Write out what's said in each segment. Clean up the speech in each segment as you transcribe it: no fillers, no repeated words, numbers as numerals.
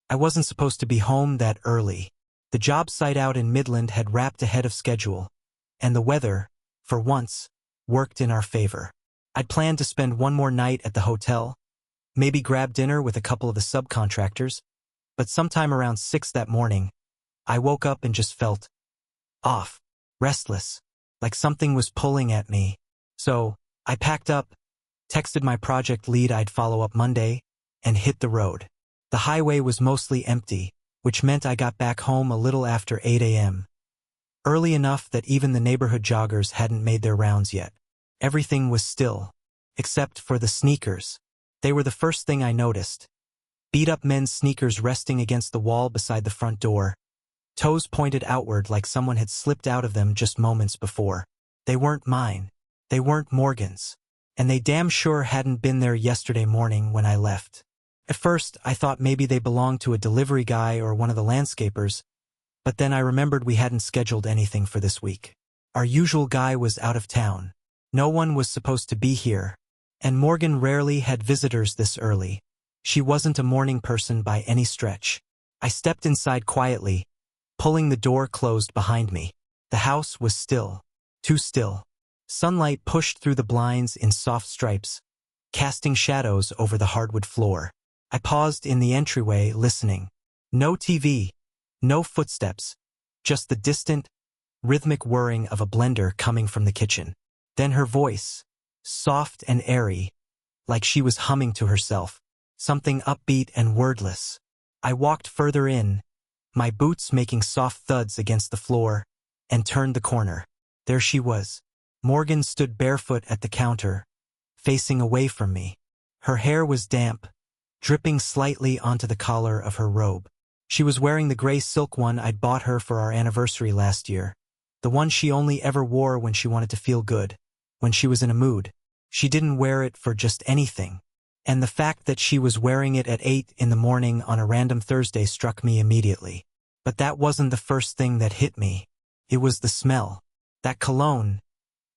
I wasn't supposed to be home that early. The job site out in Midland had wrapped ahead of schedule, and the weather, for once, worked in our favor. I'd planned to spend one more night at the hotel, maybe grab dinner with a couple of the subcontractors, but sometime around 6 that morning, I woke up and just felt off, restless, like something was pulling at me. So, I packed up, texted my project lead I'd follow up Monday, and hit the road. The highway was mostly empty, which meant I got back home a little after 8 a.m. Early enough that even the neighborhood joggers hadn't made their rounds yet. Everything was still, except for the sneakers. They were the first thing I noticed. Beat-up men's sneakers resting against the wall beside the front door, toes pointed outward like someone had slipped out of them just moments before. They weren't mine. They weren't Morgan's. And they damn sure hadn't been there yesterday morning when I left. At first, I thought maybe they belonged to a delivery guy or one of the landscapers, but then I remembered we hadn't scheduled anything for this week. Our usual guy was out of town. No one was supposed to be here, and Morgan rarely had visitors this early. She wasn't a morning person by any stretch. I stepped inside quietly, pulling the door closed behind me. The house was still. Too still. Sunlight pushed through the blinds in soft stripes, casting shadows over the hardwood floor. I paused in the entryway, listening. No TV, no footsteps, just the distant, rhythmic whirring of a blender coming from the kitchen. Then her voice, soft and airy, like she was humming to herself, something upbeat and wordless. I walked further in, my boots making soft thuds against the floor, and turned the corner. There she was. Morgan stood barefoot at the counter, facing away from me. Her hair was damp, dripping slightly onto the collar of her robe. She was wearing the gray silk one I'd bought her for our anniversary last year, the one she only ever wore when she wanted to feel good, when she was in a mood. She didn't wear it for just anything, and the fact that she was wearing it at 8 in the morning on a random Thursday struck me immediately. But that wasn't the first thing that hit me. It was the smell. That cologne.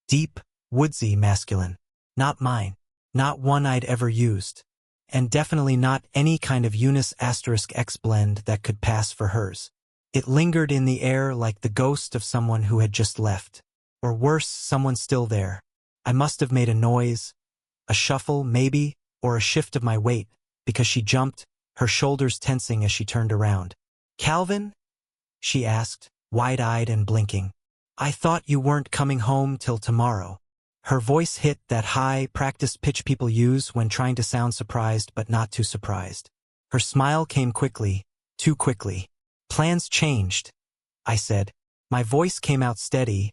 Deep, woodsy masculine. Not mine. Not one I'd ever used. And definitely not any kind of Eunice *X blend that could pass for hers. It lingered in the air like the ghost of someone who had just left. Or worse, someone still there. I must have made a noise, a shuffle maybe, or a shift of my weight, because she jumped, her shoulders tensing as she turned around. "Calvin?" she asked, wide-eyed and blinking. "I thought you weren't coming home till tomorrow." Her voice hit that high, practiced pitch people use when trying to sound surprised but not too surprised. Her smile came quickly, too quickly. "Plans changed," I said. My voice came out steady,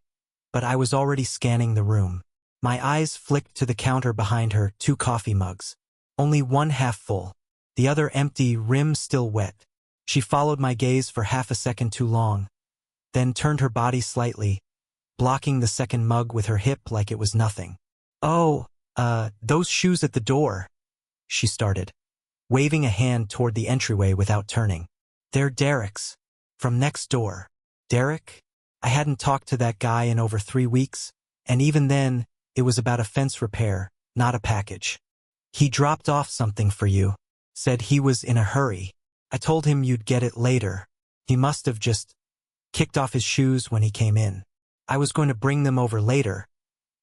but I was already scanning the room. My eyes flicked to the counter behind her, 2 coffee mugs. Only one half full, the other empty, rim still wet. She followed my gaze for half a second too long, then turned her body slightly, blocking the second mug with her hip like it was nothing. "Oh, those shoes at the door," she started, waving a hand toward the entryway without turning. "They're Derek's, from next door." Derek? I hadn't talked to that guy in over 3 weeks, and even then, it was about a fence repair, not a package. "He dropped off something for you. Said he was in a hurry. I told him you'd get it later. He must have just kicked off his shoes when he came in. I was going to bring them over later,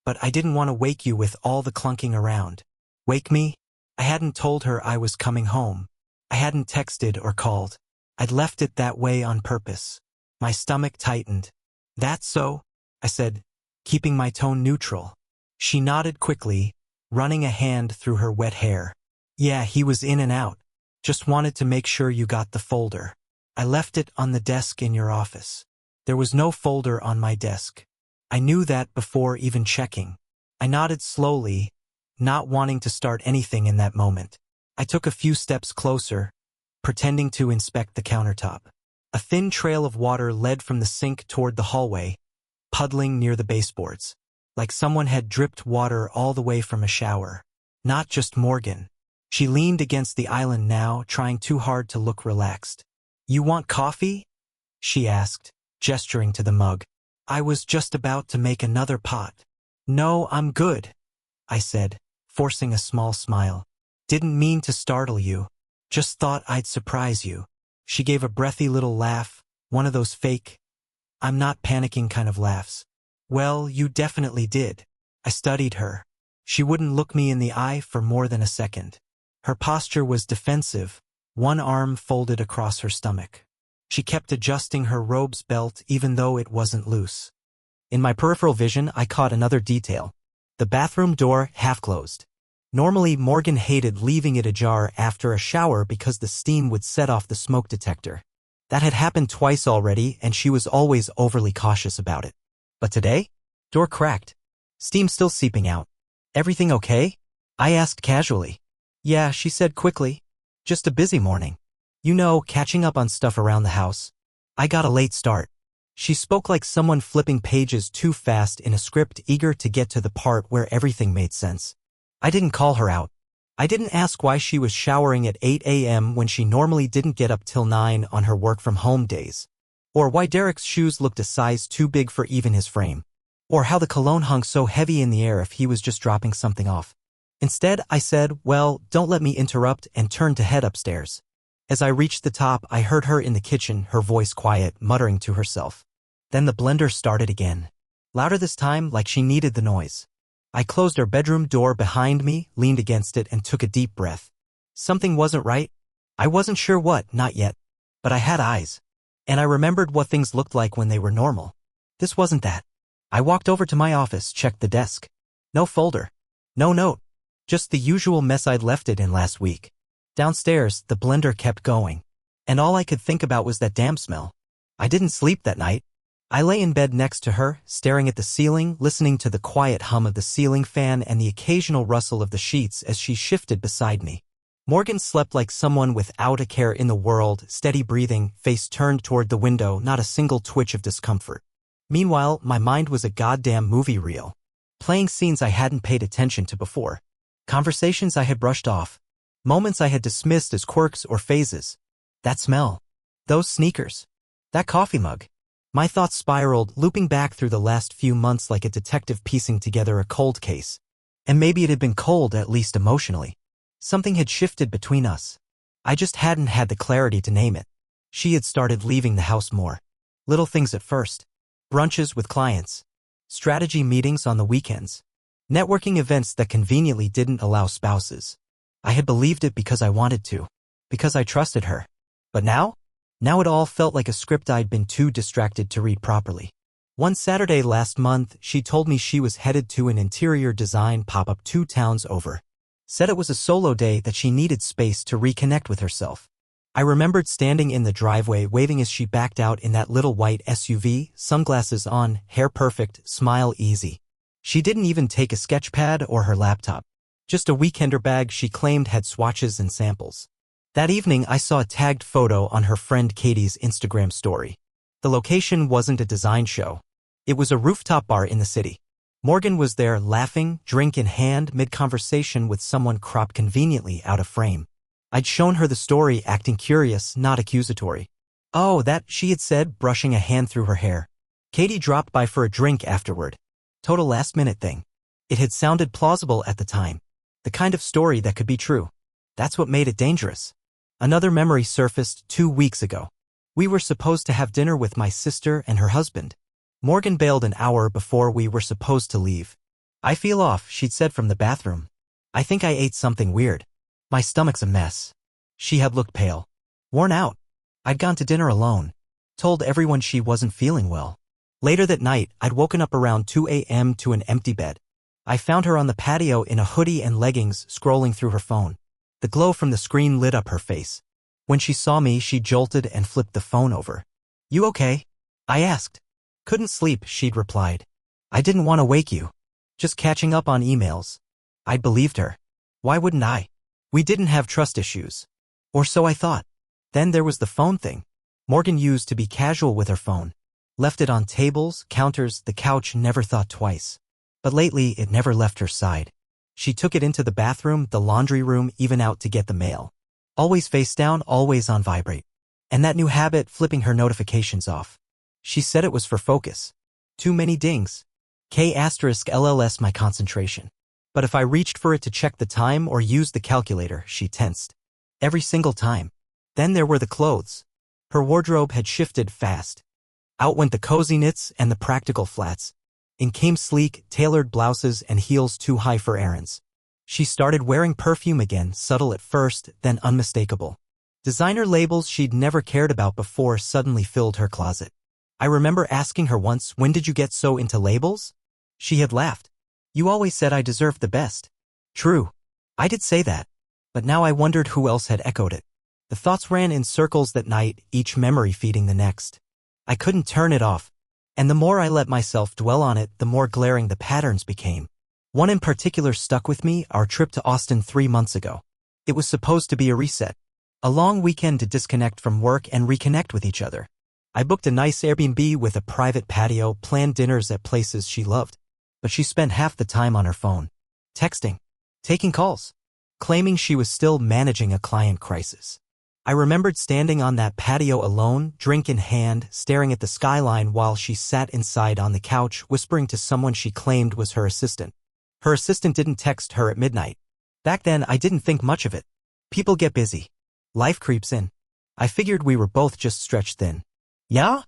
but I didn't want to wake you with all the clunking around." Wake me? I hadn't told her I was coming home. I hadn't texted or called. I'd left it that way on purpose. My stomach tightened. "That's so?" I said, keeping my tone neutral. She nodded quickly, running a hand through her wet hair. "Yeah, he was in and out. Just wanted to make sure you got the folder. I left it on the desk in your office." There was no folder on my desk. I knew that before even checking. I nodded slowly, not wanting to start anything in that moment. I took a few steps closer, pretending to inspect the countertop. A thin trail of water led from the sink toward the hallway, puddling near the baseboards, like someone had dripped water all the way from a shower. Not just Morgan. She leaned against the island now, trying too hard to look relaxed. "You want coffee?" she asked, gesturing to the mug. I was just about to make another pot. "No, I'm good," I said, forcing a small smile. "Didn't mean to startle you. Just thought I'd surprise you." She gave a breathy little laugh, one of those fake, I'm not panicking kind of laughs. Well, you definitely did. I studied her. She wouldn't look me in the eye for more than a second. Her posture was defensive, one arm folded across her stomach. She kept adjusting her robe's belt even though it wasn't loose. In my peripheral vision, I caught another detail. The bathroom door half-closed. Normally, Morgan hated leaving it ajar after a shower because the steam would set off the smoke detector. That had happened twice already, and she was always overly cautious about it. But today? Door cracked. Steam still seeping out. Everything okay? I asked casually. Yeah, she said quickly. Just a busy morning. You know, catching up on stuff around the house. I got a late start. She spoke like someone flipping pages too fast in a script, eager to get to the part where everything made sense. I didn't call her out. I didn't ask why she was showering at 8 a.m. when she normally didn't get up till 9 on her work-from-home days. Or why Derek's shoes looked a size too big for even his frame. Or how the cologne hung so heavy in the air if he was just dropping something off. Instead, I said, well, don't let me interrupt, and turned to head upstairs. As I reached the top, I heard her in the kitchen, her voice quiet, muttering to herself. Then the blender started again. Louder this time, like she needed the noise. I closed her bedroom door behind me, leaned against it, and took a deep breath. Something wasn't right. I wasn't sure what, not yet. But I had eyes. And I remembered what things looked like when they were normal. This wasn't that. I walked over to my office, checked the desk. No folder. No note. Just the usual mess I'd left it in last week. Downstairs, the blender kept going. And all I could think about was that damn smell. I didn't sleep that night. I lay in bed next to her, staring at the ceiling, listening to the quiet hum of the ceiling fan and the occasional rustle of the sheets as she shifted beside me. Morgan slept like someone without a care in the world, steady breathing, face turned toward the window, not a single twitch of discomfort. Meanwhile, my mind was a goddamn movie reel. Playing scenes I hadn't paid attention to before. Conversations I had brushed off. Moments I had dismissed as quirks or phases. That smell. Those sneakers. That coffee mug. My thoughts spiraled, looping back through the last few months like a detective piecing together a cold case. And maybe it had been cold, at least emotionally. Something had shifted between us. I just hadn't had the clarity to name it. She had started leaving the house more. Little things at first. Brunches with clients. Strategy meetings on the weekends. Networking events that conveniently didn't allow spouses. I had believed it because I wanted to. Because I trusted her. But now? Now it all felt like a script I'd been too distracted to read properly. One Saturday last month, she told me she was headed to an interior design pop-up 2 towns over. Said it was a solo day, that she needed space to reconnect with herself. I remembered standing in the driveway waving as she backed out in that little white SUV, sunglasses on, hair perfect, smile easy. She didn't even take a sketch pad or her laptop. Just a weekender bag she claimed had swatches and samples. That evening, I saw a tagged photo on her friend Katie's Instagram story. The location wasn't a design show. It was a rooftop bar in the city. Morgan was there, laughing, drink in hand, mid-conversation with someone cropped conveniently out of frame. I'd shown her the story, acting curious, not accusatory. Oh, that, she had said, brushing a hand through her hair. Katie dropped by for a drink afterward. Total last-minute thing. It had sounded plausible at the time. The kind of story that could be true. That's what made it dangerous. Another memory surfaced 2 weeks ago. We were supposed to have dinner with my sister and her husband. Morgan bailed an hour before we were supposed to leave. I feel off, she'd said from the bathroom. I think I ate something weird. My stomach's a mess. She had looked pale. Worn out. I'd gone to dinner alone. Told everyone she wasn't feeling well. Later that night, I'd woken up around 2 a.m. to an empty bed. I found her on the patio in a hoodie and leggings, scrolling through her phone. The glow from the screen lit up her face. When she saw me, she jolted and flipped the phone over. You okay? I asked. Couldn't sleep, she'd replied. I didn't want to wake you. Just catching up on emails. I'd believed her. Why wouldn't I? We didn't have trust issues. Or so I thought. Then there was the phone thing. Morgan used to be casual with her phone. Left it on tables, counters, the couch, never thought twice. But lately, it never left her side. She took it into the bathroom, the laundry room, even out to get the mail. Always face down, always on vibrate. And that new habit, flipping her notifications off. She said it was for focus. Too many dings. K*LLS my concentration. But if I reached for it to check the time or use the calculator, she tensed. Every single time. Then there were the clothes. Her wardrobe had shifted fast. Out went the cozy knits and the practical flats. In came sleek, tailored blouses and heels too high for errands. She started wearing perfume again, subtle at first, then unmistakable. Designer labels she'd never cared about before suddenly filled her closet. I remember asking her once, "When did you get so into labels?" She had laughed. "You always said I deserved the best." True. I did say that. But now I wondered who else had echoed it. The thoughts ran in circles that night, each memory feeding the next. I couldn't turn it off. And the more I let myself dwell on it, the more glaring the patterns became. One in particular stuck with me, our trip to Austin 3 months ago. It was supposed to be a reset. A long weekend to disconnect from work and reconnect with each other. I booked a nice Airbnb with a private patio, planned dinners at places she loved. But she spent half the time on her phone. Texting. Taking calls. Claiming she was still managing a client crisis. I remembered standing on that patio alone, drink in hand, staring at the skyline while she sat inside on the couch, whispering to someone she claimed was her assistant. Her assistant didn't text her at midnight. Back then, I didn't think much of it. People get busy. Life creeps in. I figured we were both just stretched thin. Yeah?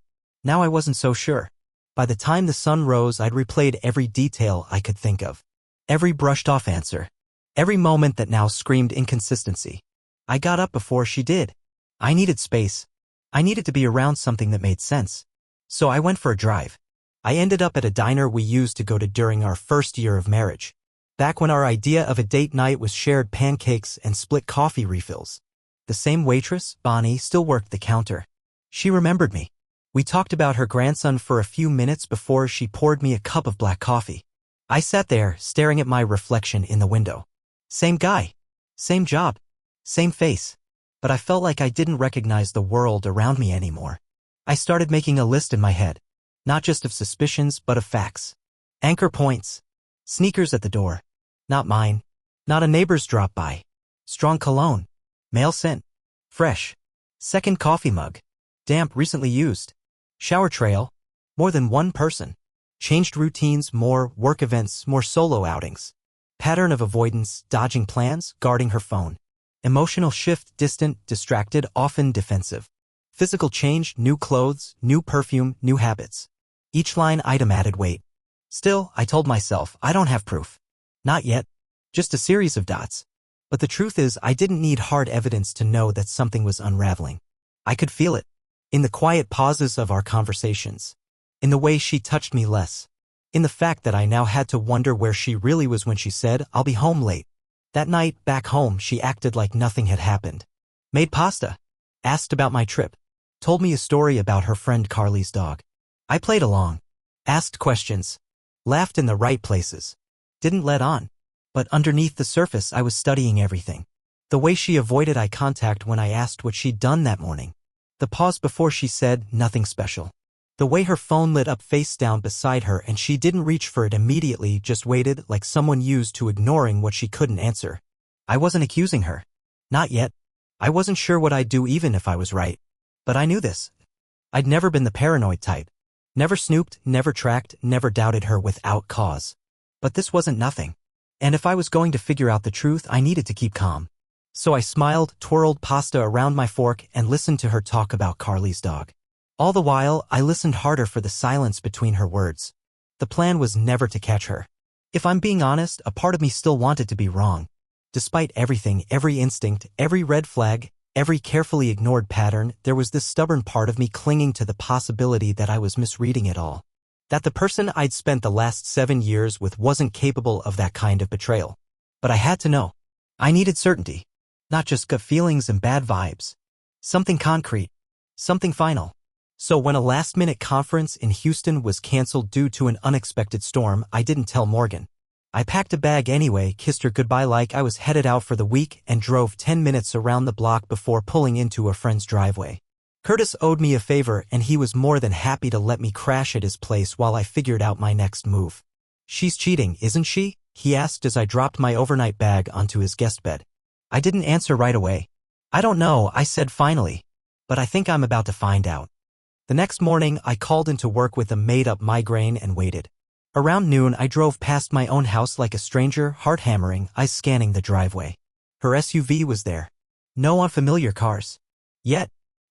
Now I wasn't so sure. By the time the sun rose, I'd replayed every detail I could think of. Every brushed-off answer. Every moment that now screamed inconsistency. I got up before she did. I needed space. I needed to be around something that made sense. So I went for a drive. I ended up at a diner we used to go to during our first year of marriage. Back when our idea of a date night was shared pancakes and split coffee refills. The same waitress, Bonnie, still worked the counter. She remembered me. We talked about her grandson for a few minutes before she poured me a cup of black coffee. I sat there, staring at my reflection in the window. Same guy. Same job. Same face. But I felt like I didn't recognize the world around me anymore. I started making a list in my head. Not just of suspicions, but of facts. Anchor points. Sneakers at the door. Not mine. Not a neighbor's drop by. Strong cologne. Mail sent. Fresh. Second coffee mug. Damp, recently used. Shower trail. More than one person. Changed routines, more work events, more solo outings. Pattern of avoidance, dodging plans, guarding her phone. Emotional shift, distant, distracted, often defensive. Physical change, new clothes, new perfume, new habits. Each line item added weight. Still, I told myself, I don't have proof. Not yet. Just a series of dots. But the truth is, I didn't need hard evidence to know that something was unraveling. I could feel it. In the quiet pauses of our conversations. In the way she touched me less. In the fact that I now had to wonder where she really was when she said, "I'll be home late." That night, back home, she acted like nothing had happened. Made pasta. Asked about my trip. Told me a story about her friend Carly's dog. I played along. Asked questions. Laughed in the right places. Didn't let on. But underneath the surface, I was studying everything. The way she avoided eye contact when I asked what she'd done that morning. The pause before she said, "Nothing special." The way her phone lit up face down beside her and she didn't reach for it immediately, just waited like someone used to ignoring what she couldn't answer. I wasn't accusing her. Not yet. I wasn't sure what I'd do even if I was right. But I knew this. I'd never been the paranoid type. Never snooped, never tracked, never doubted her without cause. But this wasn't nothing. And if I was going to figure out the truth, I needed to keep calm. So I smiled, twirled pasta around my fork, and listened to her talk about Carly's dog. All the while, I listened harder for the silence between her words. The plan was never to catch her. If I'm being honest, a part of me still wanted to be wrong. Despite everything, every instinct, every red flag, every carefully ignored pattern, there was this stubborn part of me clinging to the possibility that I was misreading it all. That the person I'd spent the last 7 years with wasn't capable of that kind of betrayal. But I had to know. I needed certainty. Not just gut feelings and bad vibes. Something concrete. Something final. So when a last-minute conference in Houston was canceled due to an unexpected storm, I didn't tell Morgan. I packed a bag anyway, kissed her goodbye like I was headed out for the week, and drove 10 minutes around the block before pulling into a friend's driveway. Curtis owed me a favor, and he was more than happy to let me crash at his place while I figured out my next move. "She's cheating, isn't she?" he asked as I dropped my overnight bag onto his guest bed. I didn't answer right away. "I don't know," I said finally. "But I think I'm about to find out." The next morning, I called into work with a made-up migraine and waited. Around noon, I drove past my own house like a stranger, heart hammering, eyes scanning the driveway. Her SUV was there. No unfamiliar cars. Yet,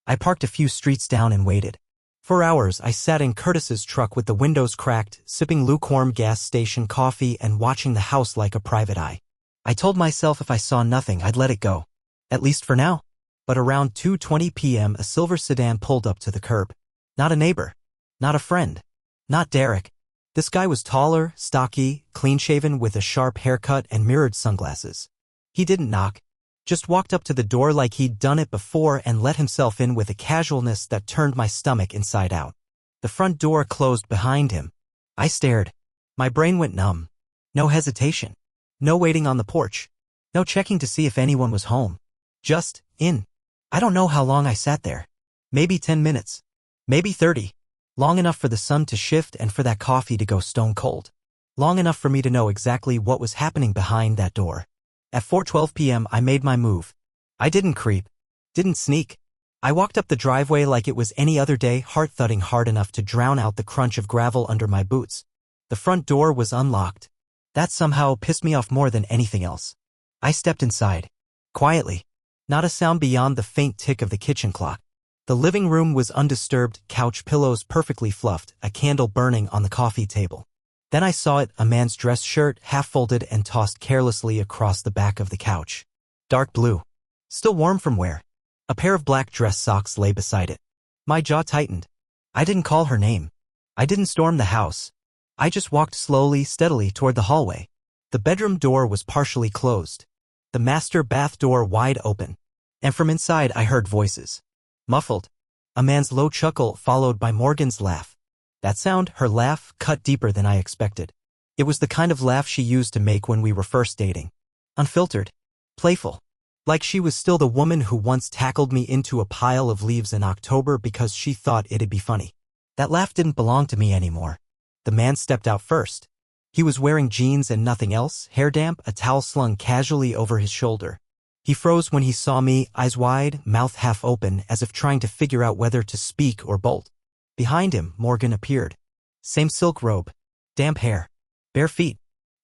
I parked a few streets down and waited. For hours, I sat in Curtis's truck with the windows cracked, sipping lukewarm gas station coffee and watching the house like a private eye. I told myself if I saw nothing, I'd let it go. At least for now. But around 2:20 p.m. a silver sedan pulled up to the curb. Not a neighbor. Not a friend. Not Derek. This guy was taller, stocky, clean-shaven with a sharp haircut and mirrored sunglasses. He didn't knock. Just walked up to the door like he'd done it before and let himself in with a casualness that turned my stomach inside out. The front door closed behind him. I stared. My brain went numb. No hesitation. No waiting on the porch. No checking to see if anyone was home. Just, in. I don't know how long I sat there. Maybe 10 minutes. Maybe 30. Long enough for the sun to shift and for that coffee to go stone cold. Long enough for me to know exactly what was happening behind that door. At 4:12 p.m. I made my move. I didn't creep. Didn't sneak. I walked up the driveway like it was any other day, heart thudding hard enough to drown out the crunch of gravel under my boots. The front door was unlocked. That somehow pissed me off more than anything else. I stepped inside. Quietly. Not a sound beyond the faint tick of the kitchen clock. The living room was undisturbed, couch pillows perfectly fluffed, a candle burning on the coffee table. Then I saw it, a man's dress shirt, half-folded and tossed carelessly across the back of the couch. Dark blue. Still warm from wear. A pair of black dress socks lay beside it. My jaw tightened. I didn't call her name. I didn't storm the house. I just walked slowly, steadily toward the hallway. The bedroom door was partially closed. The master bath door wide open. And from inside I heard voices. Muffled. A man's low chuckle followed by Morgan's laugh. That sound, her laugh, cut deeper than I expected. It was the kind of laugh she used to make when we were first dating. Unfiltered. Playful. Like she was still the woman who once tackled me into a pile of leaves in October because she thought it'd be funny. That laugh didn't belong to me anymore. The man stepped out first. He was wearing jeans and nothing else, hair damp, a towel slung casually over his shoulder. He froze when he saw me, eyes wide, mouth half open, as if trying to figure out whether to speak or bolt. Behind him, Morgan appeared. Same silk robe. Damp hair. Bare feet.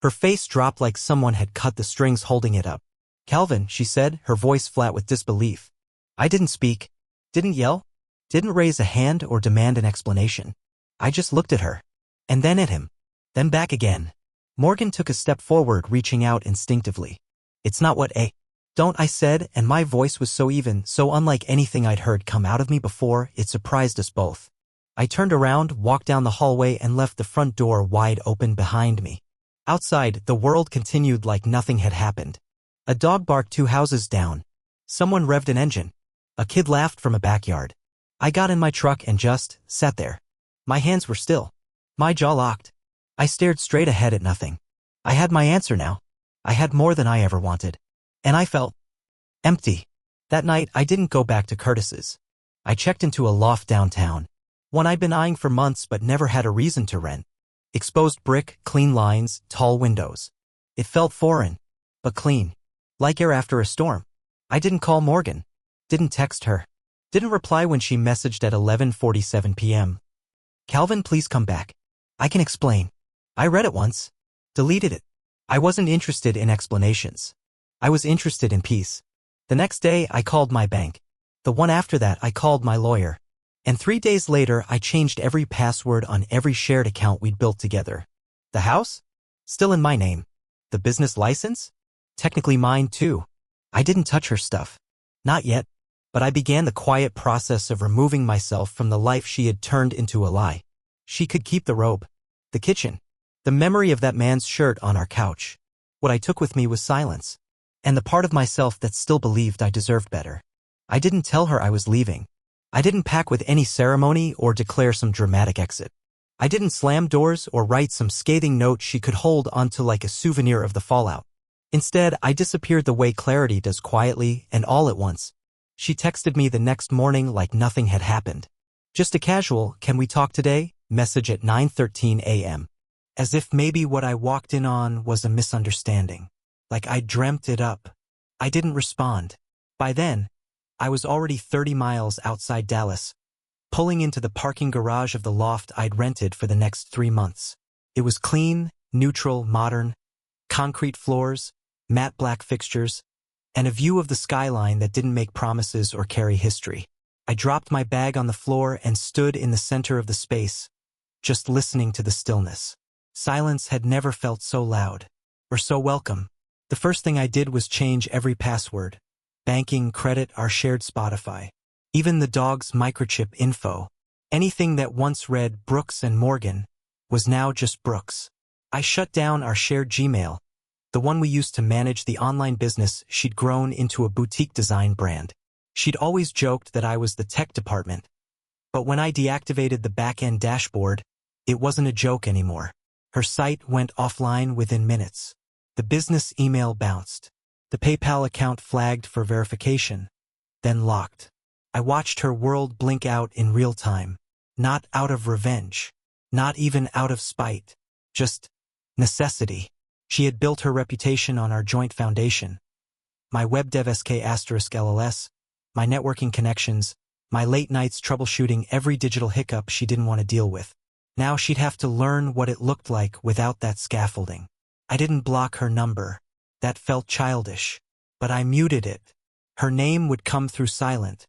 Her face dropped like someone had cut the strings holding it up. Calvin, she said, her voice flat with disbelief. I didn't speak. Didn't yell. Didn't raise a hand or demand an explanation. I just looked at her. And then at him. Then back again. Morgan took a step forward, reaching out instinctively. It's not what don't, I said, and my voice was so even, so unlike anything I'd heard come out of me before, it surprised us both. I turned around, walked down the hallway and left the front door wide open behind me. Outside, the world continued like nothing had happened. A dog barked 2 houses down. Someone revved an engine. A kid laughed from a backyard. I got in my truck and just sat there. My hands were still. My jaw locked. I stared straight ahead at nothing. I had my answer now. I had more than I ever wanted. And I felt empty. That night, I didn't go back to Curtis's. I checked into a loft downtown. One I'd been eyeing for months but never had a reason to rent. Exposed brick, clean lines, tall windows. It felt foreign, but clean. Like air after a storm. I didn't call Morgan. Didn't text her. Didn't reply when she messaged at 11:47 p.m. Calvin, please come back. I can explain. I read it once. Deleted it. I wasn't interested in explanations. I was interested in peace. The next day, I called my bank. The one after that, I called my lawyer. And 3 days later, I changed every password on every shared account we'd built together. The house? Still in my name. The business license? Technically mine too. I didn't touch her stuff. Not yet. But I began the quiet process of removing myself from the life she had turned into a lie. She could keep the robe. The kitchen. The memory of that man's shirt on our couch. What I took with me was silence. And the part of myself that still believed I deserved better. I didn't tell her I was leaving. I didn't pack with any ceremony or declare some dramatic exit. I didn't slam doors or write some scathing note she could hold onto like a souvenir of the fallout. Instead, I disappeared the way clarity does, quietly and all at once. She texted me the next morning like nothing had happened. Just a casual, "Can we talk today?" message at 9:13 a.m. As if maybe what I walked in on was a misunderstanding. Like I dreamt it up. I didn't respond. By then, I was already 30 miles outside Dallas, pulling into the parking garage of the loft I'd rented for the next 3 months. It was clean, neutral, modern, concrete floors, matte black fixtures, and a view of the skyline that didn't make promises or carry history. I dropped my bag on the floor and stood in the center of the space, just listening to the stillness. Silence had never felt so loud, or so welcome. The first thing I did was change every password. Banking, credit, our shared Spotify. Even the dog's microchip info. Anything that once read Brooks and Morgan was now just Brooks. I shut down our shared Gmail, the one we used to manage the online business she'd grown into a boutique design brand. She'd always joked that I was the tech department, but when I deactivated the back-end dashboard, it wasn't a joke anymore. Her site went offline within minutes. The business email bounced. The PayPal account flagged for verification, then locked. I watched her world blink out in real time, not out of revenge, not even out of spite, just necessity. She had built her reputation on our joint foundation. My web dev *LLS, my networking connections, my late nights troubleshooting every digital hiccup she didn't want to deal with. Now she'd have to learn what it looked like without that scaffolding. I didn't block her number. That felt childish. But I muted it. Her name would come through silent,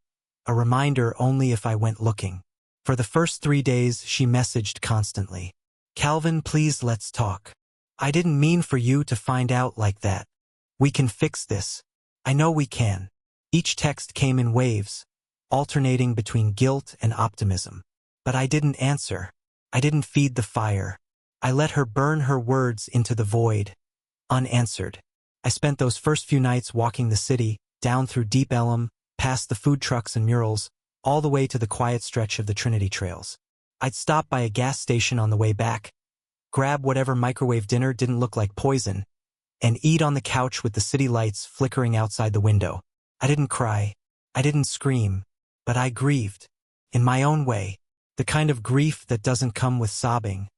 a reminder only if I went looking. For the first 3 days, she messaged constantly. Calvin, please let's talk. I didn't mean for you to find out like that. We can fix this. I know we can. Each text came in waves, alternating between guilt and optimism. But I didn't answer. I didn't feed the fire. I let her burn her words into the void, unanswered. I spent those first few nights walking the city, down through Deep Ellum, past the food trucks and murals, all the way to the quiet stretch of the Trinity Trails. I'd stop by a gas station on the way back, grab whatever microwave dinner didn't look like poison, and eat on the couch with the city lights flickering outside the window. I didn't cry. I didn't scream. But I grieved. In my own way. The kind of grief that doesn't come with sobbing,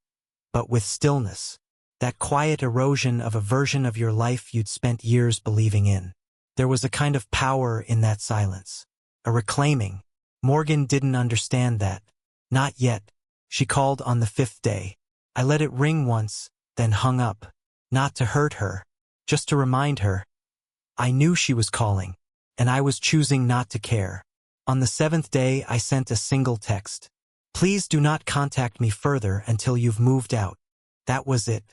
but with stillness. That quiet erosion of a version of your life you'd spent years believing in. There was a kind of power in that silence. A reclaiming. Morgan didn't understand that. Not yet. She called on the 5th day. I let it ring once, then hung up. Not to hurt her. Just to remind her. I knew she was calling, and I was choosing not to care. On the 7th day, I sent a single text. Please do not contact me further until you've moved out. That was it.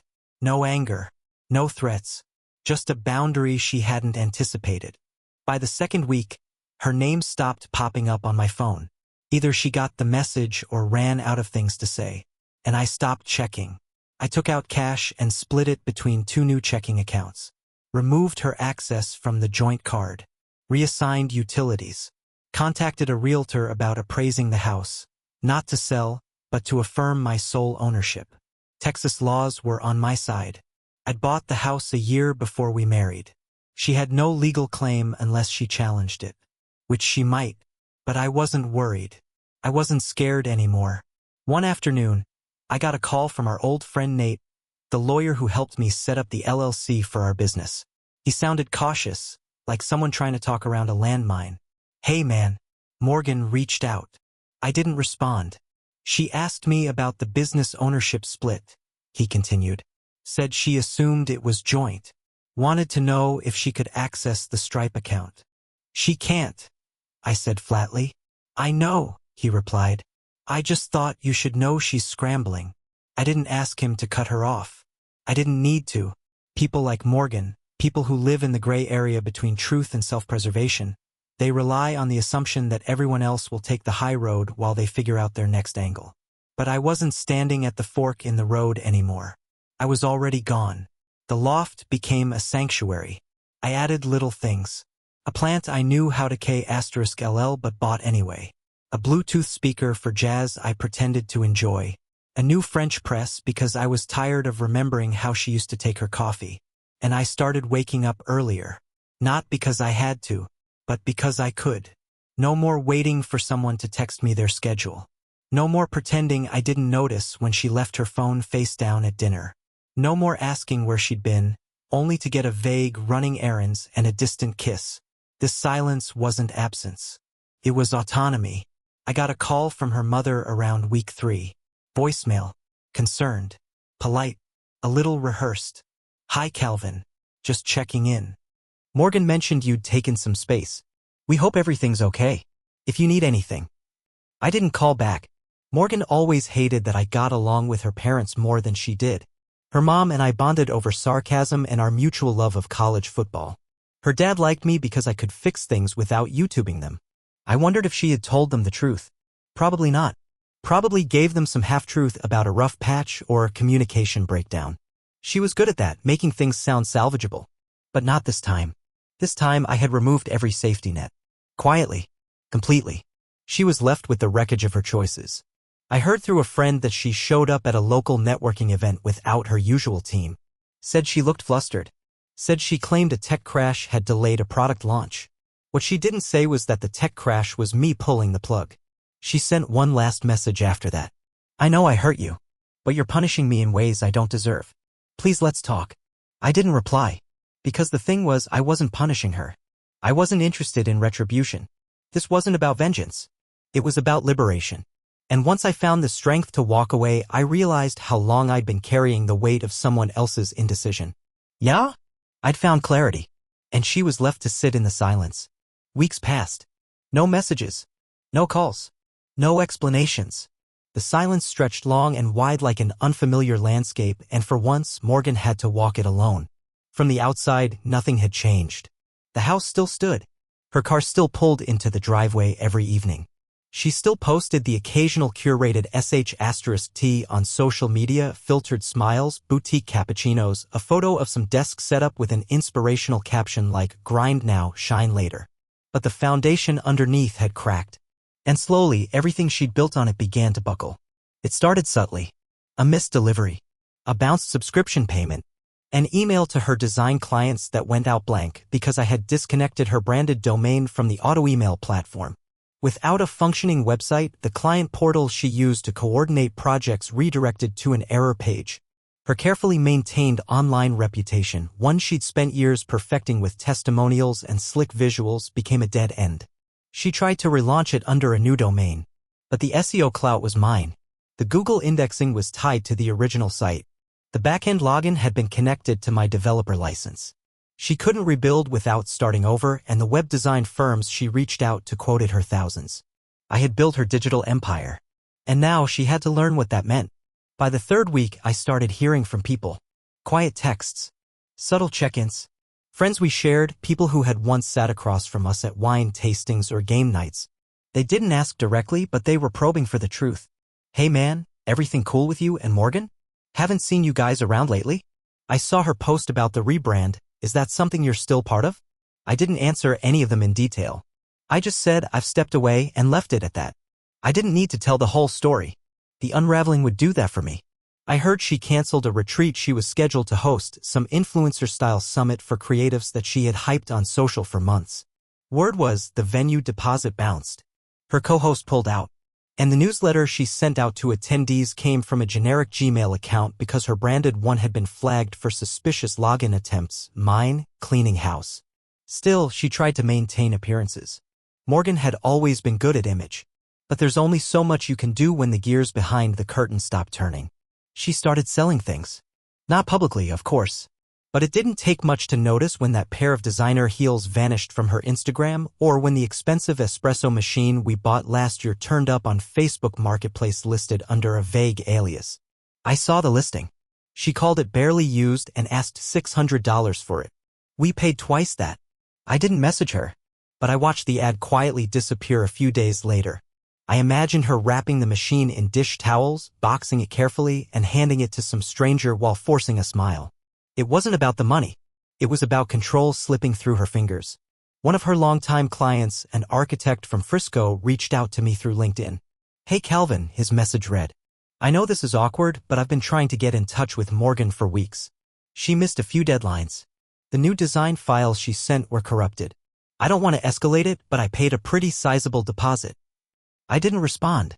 No anger. No threats. Just a boundary she hadn't anticipated. By the 2nd week, her name stopped popping up on my phone. Either she got the message or ran out of things to say. And I stopped checking. I took out cash and split it between 2 new checking accounts. Removed her access from the joint card. Reassigned utilities. Contacted a realtor about appraising the house. Not to sell, but to affirm my sole ownership. Texas laws were on my side. I'd bought the house a year before we married. She had no legal claim unless she challenged it. Which she might. But I wasn't worried. I wasn't scared anymore. One afternoon, I got a call from our old friend Nate, the lawyer who helped me set up the LLC for our business. He sounded cautious, like someone trying to talk around a landmine. Hey man, Morgan reached out. I didn't respond. She asked me about the business ownership split, he continued. Said she assumed it was joint. Wanted to know if she could access the Stripe account. She can't, I said flatly. I know, he replied. I just thought you should know she's scrambling. I didn't ask him to cut her off. I didn't need to. People like Morgan, people who live in the gray area between truth and self-preservation, they rely on the assumption that everyone else will take the high road while they figure out their next angle. But I wasn't standing at the fork in the road anymore. I was already gone. The loft became a sanctuary. I added little things. A plant I knew how to *LL but bought anyway. A Bluetooth speaker for jazz I pretended to enjoy. A new French press because I was tired of remembering how she used to take her coffee. And I started waking up earlier. Not because I had to, but because I could. No more waiting for someone to text me their schedule. No more pretending I didn't notice when she left her phone face down at dinner. No more asking where she'd been, only to get a vague running errands and a distant kiss. This silence wasn't absence. It was autonomy. I got a call from her mother around week 3. Voicemail. Concerned. Polite. A little rehearsed. Hi Calvin. Just checking in. Morgan mentioned you'd taken some space. We hope everything's okay. If you need anything. I didn't call back. Morgan always hated that I got along with her parents more than she did. Her mom and I bonded over sarcasm and our mutual love of college football. Her dad liked me because I could fix things without YouTubing them. I wondered if she had told them the truth. Probably not. Probably gave them some half-truth about a rough patch or a communication breakdown. She was good at that, making things sound salvageable. But not this time. This time I had removed every safety net. Quietly. Completely. She was left with the wreckage of her choices. I heard through a friend that she showed up at a local networking event without her usual team. Said she looked flustered. Said she claimed a tech crash had delayed a product launch. What she didn't say was that the tech crash was me pulling the plug. She sent one last message after that. I know I hurt you, but you're punishing me in ways I don't deserve. Please let's talk. I didn't reply. Because the thing was, I wasn't punishing her. I wasn't interested in retribution. This wasn't about vengeance. It was about liberation. And once I found the strength to walk away, I realized how long I'd been carrying the weight of someone else's indecision. Yeah? I'd found clarity. And she was left to sit in the silence. Weeks passed. No messages. No calls. No explanations. The silence stretched long and wide like an unfamiliar landscape, and for once, Morgan had to walk it alone. From the outside, nothing had changed. The house still stood. Her car still pulled into the driveway every evening. She still posted the occasional curated sh*t on social media, filtered smiles, boutique cappuccinos, a photo of some desk setup with an inspirational caption like, "Grind now, shine later." But the foundation underneath had cracked. And slowly, everything she'd built on it began to buckle. It started subtly. A missed delivery. A bounced subscription payment. An email to her design clients that went out blank because I had disconnected her branded domain from the auto-email platform. Without a functioning website, the client portal she used to coordinate projects redirected to an error page. Her carefully maintained online reputation, one she'd spent years perfecting with testimonials and slick visuals, became a dead end. She tried to relaunch it under a new domain. But the SEO clout was mine. The Google indexing was tied to the original site. The backend login had been connected to my developer license. She couldn't rebuild without starting over, and the web design firms she reached out to quoted her thousands. I had built her digital empire. And now she had to learn what that meant. By the third week, I started hearing from people. Quiet texts. Subtle check-ins. Friends we shared, people who had once sat across from us at wine tastings or game nights. They didn't ask directly, but they were probing for the truth. Hey man, everything cool with you and Morgan? Haven't seen you guys around lately? I saw her post about the rebrand. Is that something you're still part of? I didn't answer any of them in detail. I just said I've stepped away and left it at that. I didn't need to tell the whole story. The unraveling would do that for me. I heard she canceled a retreat she was scheduled to host, some influencer-style summit for creatives that she had hyped on social for months. Word was the venue deposit bounced. Her co-host pulled out. And the newsletter she sent out to attendees came from a generic Gmail account because her branded one had been flagged for suspicious login attempts, mine, cleaning house. Still, she tried to maintain appearances. Morgan had always been good at image. But there's only so much you can do when the gears behind the curtain stop turning. She started selling things. Not publicly, of course. But it didn't take much to notice when that pair of designer heels vanished from her Instagram, or when the expensive espresso machine we bought last year turned up on Facebook Marketplace listed under a vague alias. I saw the listing. She called it barely used and asked $600 for it. We paid twice that. I didn't message her, but I watched the ad quietly disappear a few days later. I imagined her wrapping the machine in dish towels, boxing it carefully, and handing it to some stranger while forcing a smile. It wasn't about the money. It was about control slipping through her fingers. One of her longtime clients, an architect from Frisco, reached out to me through LinkedIn. Hey Calvin, his message read. I know this is awkward, but I've been trying to get in touch with Morgan for weeks. She missed a few deadlines. The new design files she sent were corrupted. I don't want to escalate it, but I paid a pretty sizable deposit. I didn't respond.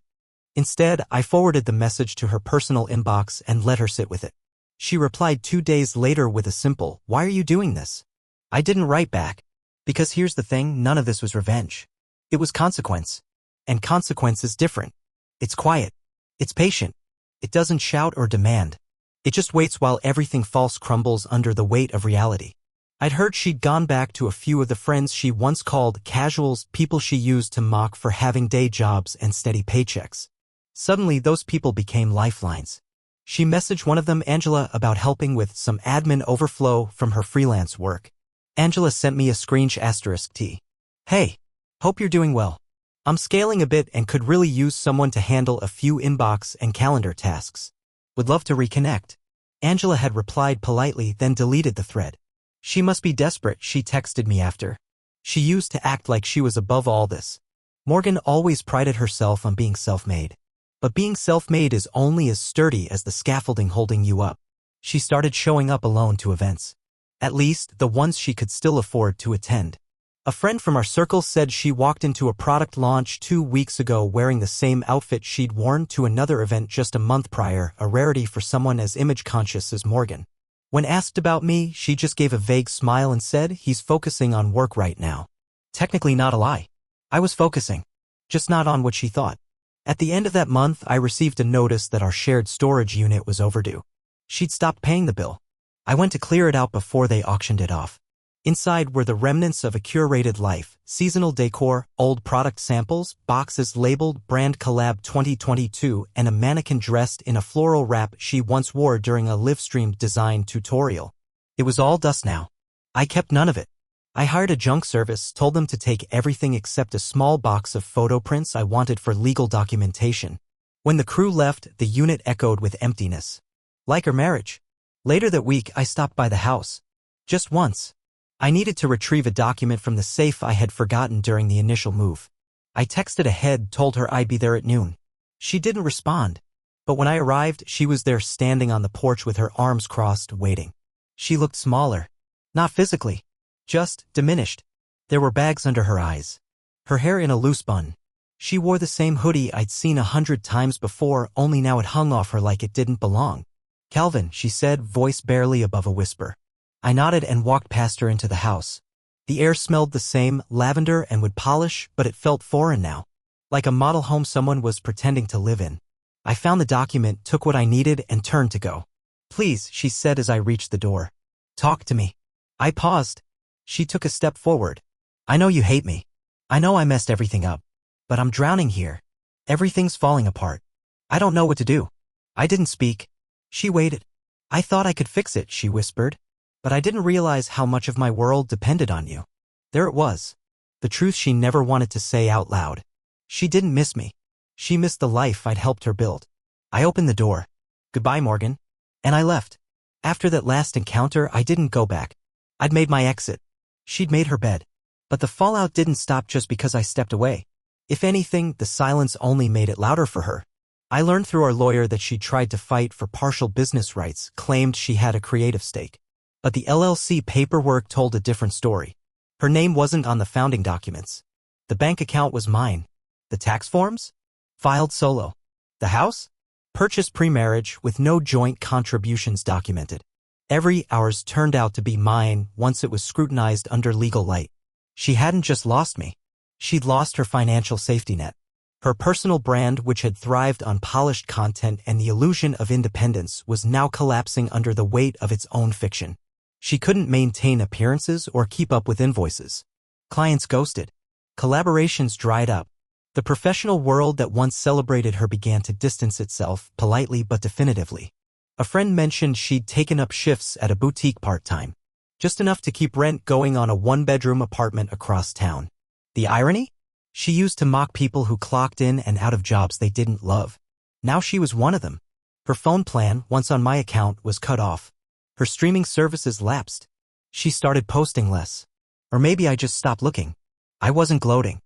Instead, I forwarded the message to her personal inbox and let her sit with it. She replied 2 days later with a simple, "Why are you doing this?" I didn't write back. Because here's the thing, none of this was revenge. It was consequence. And consequence is different. It's quiet. It's patient. It doesn't shout or demand. It just waits while everything false crumbles under the weight of reality. I'd heard she'd gone back to a few of the friends she once called casuals, people she used to mock for having day jobs and steady paychecks. Suddenly, those people became lifelines. She messaged one of them, Angela, about helping with some admin overflow from her freelance work. Angela sent me a **T. Hey, hope you're doing well. I'm scaling a bit and could really use someone to handle a few inbox and calendar tasks. Would love to reconnect. Angela had replied politely, then deleted the thread. She must be desperate, she texted me after. She used to act like she was above all this. Morgan always prided herself on being self-made. But being self-made is only as sturdy as the scaffolding holding you up. She started showing up alone to events. At least, the ones she could still afford to attend. A friend from our circle said she walked into a product launch 2 weeks ago wearing the same outfit she'd worn to another event just a month prior, a rarity for someone as image-conscious as Morgan. When asked about me, she just gave a vague smile and said, he's focusing on work right now. Technically not a lie. I was focusing. Just not on what she thought. At the end of that month, I received a notice that our shared storage unit was overdue. She'd stopped paying the bill. I went to clear it out before they auctioned it off. Inside were the remnants of a curated life, seasonal decor, old product samples, boxes labeled Brand Collab 2022, and a mannequin dressed in a floral wrap she once wore during a live-streamed design tutorial. It was all dust now. I kept none of it. I hired a junk service, told them to take everything except a small box of photo prints I wanted for legal documentation. When the crew left, the unit echoed with emptiness. Like her marriage. Later that week, I stopped by the house. Just once. I needed to retrieve a document from the safe I had forgotten during the initial move. I texted ahead, told her I'd be there at noon. She didn't respond. But when I arrived, she was there standing on the porch with her arms crossed, waiting. She looked smaller. Not physically. Just diminished. There were bags under her eyes. Her hair in a loose bun. She wore the same hoodie I'd seen 100 times before, only now it hung off her like it didn't belong. Calvin, she said, voice barely above a whisper. I nodded and walked past her into the house. The air smelled the same, lavender and wood polish, but it felt foreign now. Like a model home someone was pretending to live in. I found the document, took what I needed, and turned to go. Please, she said as I reached the door. Talk to me. I paused. She took a step forward. I know you hate me. I know I messed everything up. But I'm drowning here. Everything's falling apart. I don't know what to do. I didn't speak. She waited. I thought I could fix it, she whispered. But I didn't realize how much of my world depended on you. There it was. The truth she never wanted to say out loud. She didn't miss me. She missed the life I'd helped her build. I opened the door. Goodbye, Morgan. And I left. After that last encounter, I didn't go back. I'd made my exit. She'd made her bed. But the fallout didn't stop just because I stepped away. If anything, the silence only made it louder for her. I learned through our lawyer that she tried to fight for partial business rights, claimed she had a creative stake. But the LLC paperwork told a different story. Her name wasn't on the founding documents. The bank account was mine. The tax forms? Filed solo. The house? Purchased pre-marriage with no joint contributions documented. Every ours turned out to be mine once it was scrutinized under legal light. She hadn't just lost me. She'd lost her financial safety net. Her personal brand, which had thrived on polished content and the illusion of independence, was now collapsing under the weight of its own fiction. She couldn't maintain appearances or keep up with invoices. Clients ghosted. Collaborations dried up. The professional world that once celebrated her began to distance itself, politely but definitively. A friend mentioned she'd taken up shifts at a boutique part-time. Just enough to keep rent going on a 1-bedroom apartment across town. The irony? She used to mock people who clocked in and out of jobs they didn't love. Now she was one of them. Her phone plan, once on my account, was cut off. Her streaming services lapsed. She started posting less. Or maybe I just stopped looking. I wasn't gloating.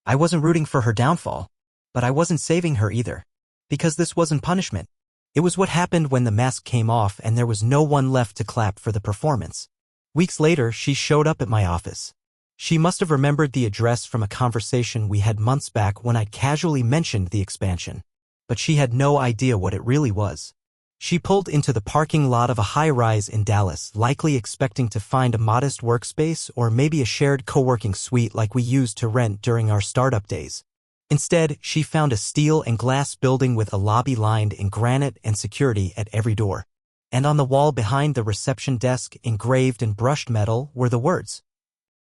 I wasn't rooting for her downfall. But I wasn't saving her either. Because this wasn't punishment. It was what happened when the mask came off and there was no one left to clap for the performance. Weeks later, she showed up at my office. She must have remembered the address from a conversation we had months back when I'd casually mentioned the expansion. But she had no idea what it really was. She pulled into the parking lot of a high-rise in Dallas, likely expecting to find a modest workspace or maybe a shared co-working suite like we used to rent during our startup days. Instead, she found a steel and glass building with a lobby lined in granite and security at every door. And on the wall behind the reception desk, engraved in brushed metal, were the words,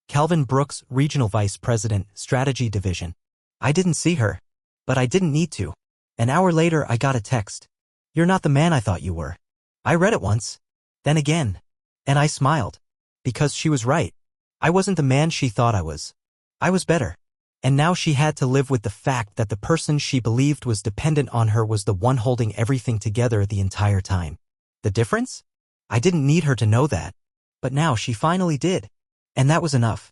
Calvin Brooks, Regional Vice President, Strategy Division. I didn't see her, but I didn't need to. An hour later, I got a text. You're not the man I thought you were. I read it once, then again, and I smiled. Because she was right. I wasn't the man she thought I was. I was better. And now she had to live with the fact that the person she believed was dependent on her was the one holding everything together the entire time. The difference? I didn't need her to know that. But now she finally did. And that was enough.